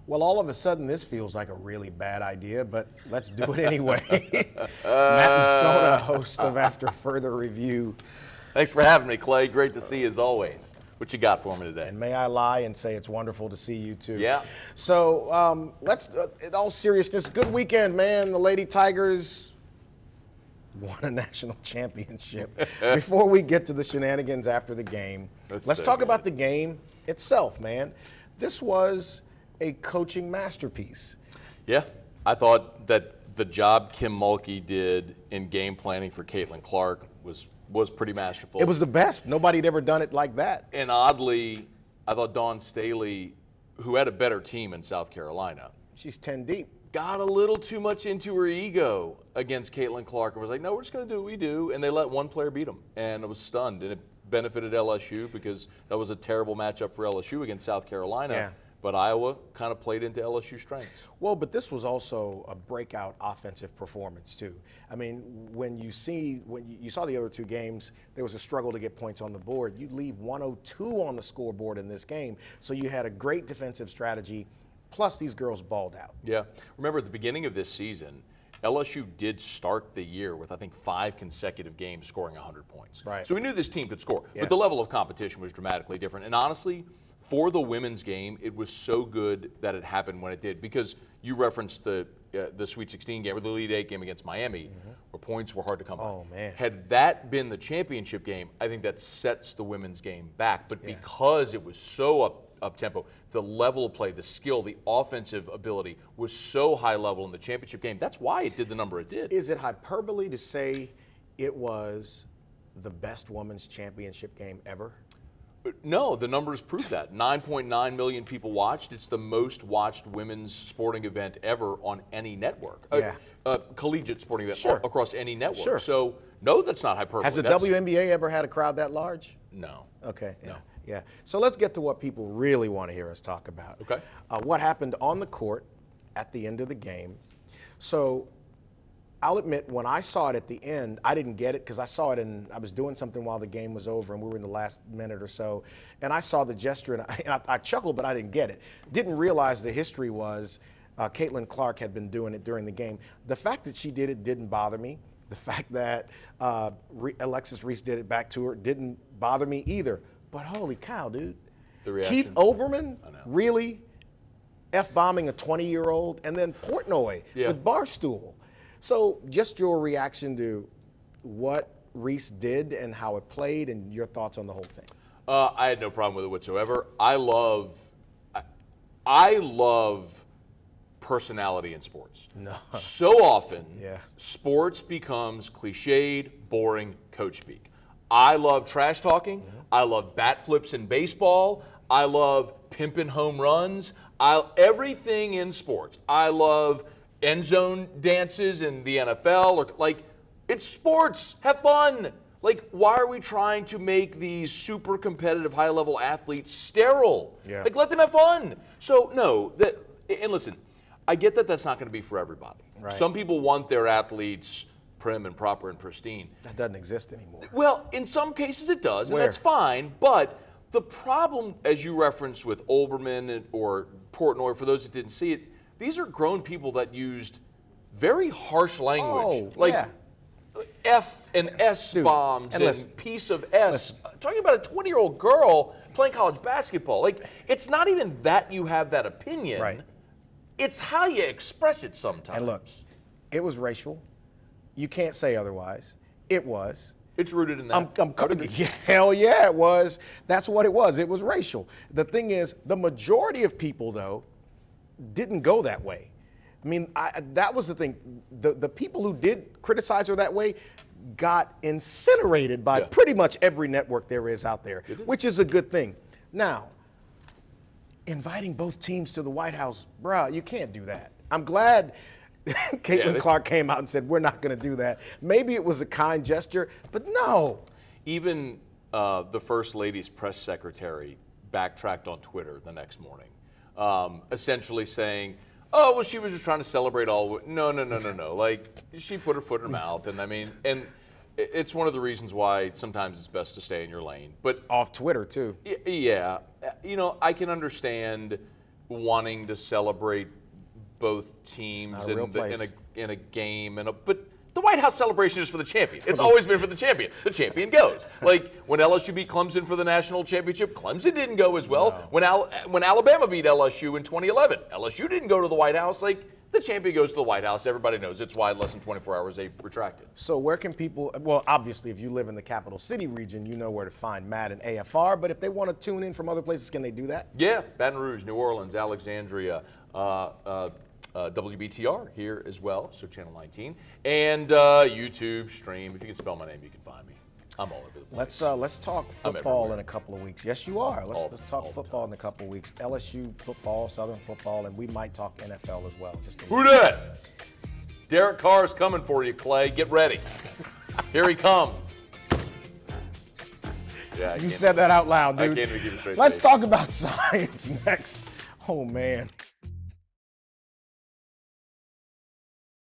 Well, all of a sudden, this feels like a really bad idea, but let's do it anyway. Matt Moscona, host of After Further Review. Thanks for having me, Clay. Great to see you as always. What you got for me today? And may I lie and say it's wonderful to see you too. Yeah. So let's, in all seriousness, good weekend, man. The Lady Tigers won a national championship. Before we get to the shenanigans after the game, let's talk about the game itself, man. This was a coaching masterpiece. Yeah, I thought that the job Kim Mulkey did in game planning for Caitlin Clark was pretty masterful. It was the best. Nobody had ever done it like that. And oddly, I thought Dawn Staley, who had a better team in South Carolina, she's 10 deep, got a little too much into her ego against Caitlin Clark and was like, no, we're just going to do what we do. And they let one player beat them. And I was stunned. And it benefited LSU because that was a terrible matchup for LSU against South Carolina. Yeah. But Iowa kind of played into LSU's strengths. Well, but this was also a breakout offensive performance too. I mean, when you saw the other two games, there was a struggle to get points on the board. You leave 102 on the scoreboard in this game, so you had a great defensive strategy. Plus, these girls balled out. Yeah. Remember at the beginning of this season, LSU did start the year with, I think, 5 consecutive games scoring 100 points. Right. So we knew this team could score, Yeah. but the level of competition was dramatically different. And honestly, for the women's game, it was so good that it happened when it did, because you referenced the Sweet 16 game or the Elite 8 game against Miami, where points were hard to come by. Oh, man. Had that been the championship game, I think that sets the women's game back. But because it was so up-tempo, the level of play, the skill, the offensive ability was so high level in the championship game. That's why it did the number it did. Is it hyperbole to say it was the best women's championship game ever? No, the numbers prove that. 9.9 million people watched. It's the most watched women's sporting event ever on any network. Yeah. Collegiate sporting event across any network. Sure. So, no, that's not hyperbole. Has the WNBA ever had a crowd that large? No. Okay. Yeah. No. Yeah. So let's get to what people really want to hear us talk about. Okay. What happened on the court at the end of the game. So I'll admit, when I saw it at the end, I didn't get it because I saw it and I was doing something while the game was over and we were in the last minute or so. And I saw the gesture and I chuckled, but I didn't get it. Didn't realize the history was Caitlin Clark had been doing it during the game. The fact that she did it didn't bother me. The fact that Alexis Reese did it back to her didn't bother me either. But holy cow, dude. The reaction. Keith Olbermann really F-bombing a 20-year-old, and then Portnoy with Barstool. So just your reaction to what Reese did and how it played and your thoughts on the whole thing. I had no problem with it whatsoever. I love personality in sports. No. So often, Yeah. sports becomes cliched, boring coach speak. I love trash talking. I love bat flips in baseball. I love pimping home runs. Everything in sports. I love end zone dances in the NFL. Or like, it's sports. Have fun. Like, why are we trying to make these super competitive, high-level athletes sterile? Yeah. Like, let them have fun. So, no. And listen, I get that that's not going to be for everybody. Right. Some people want their athletes prim and proper and pristine. That doesn't exist anymore. Well, in some cases it does, and Where? that's fine. But the problem, as you referenced with Olbermann or Portnoy, for those that didn't see it, these are grown people that used very harsh language. F and S bombs and piece of S. Talking about a 20-year-old girl playing college basketball. Like, it's not even that you have that opinion. Right. It's how you express it sometimes. And look, it was racial. You can't say otherwise. It was. It's rooted in that. Hell yeah, it was. That's what it was. It was racial. The thing is, the majority of people, though, didn't go that way. I mean, that was the thing. The people who did criticize her that way got incinerated by pretty much every network there is out there, which is a good thing. Now, inviting both teams to the White House, bruh, you can't do that. I'm glad Caitlin Clark came out and said, we're not going to do that. Maybe it was a kind gesture, but no. Even the First Lady's press secretary backtracked on Twitter the next morning, essentially saying, oh, well, she was just trying to celebrate all. No. Like, she put her foot in her mouth. And I mean, and it's one of the reasons why sometimes it's best to stay in your lane. But off Twitter, too. Yeah. You know, I can understand wanting to celebrate both teams not a real place. in a game, but the White House celebration is for the champion. It's always been for the champion. The champion goes. Like when LSU beat Clemson for the national championship, Clemson didn't go as well. No. When Alabama beat LSU in 2011, LSU didn't go to the White House. Like the champion goes to the White House. Everybody knows it's why less than 24 hours they retracted. So where can people? Well, obviously, if you live in the Capital City region, you know where to find Matt and AFR. But if they want to tune in from other places, can they do that? Yeah, Baton Rouge, New Orleans, Alexandria. WBTR here as well, so Channel 19, and YouTube stream. If you can spell my name, you can find me. I'm all over the place. Let's talk football in a couple of weeks. Yes, you are. Let's talk football in a couple of weeks. LSU football, Southern football, and we might talk NFL as well. Who dat? Derek Carr's coming for you, Clay. Get ready. Here he comes. Yeah, you said that out loud, dude. I can't even keep a straight Let's face. talk about science next. Oh man.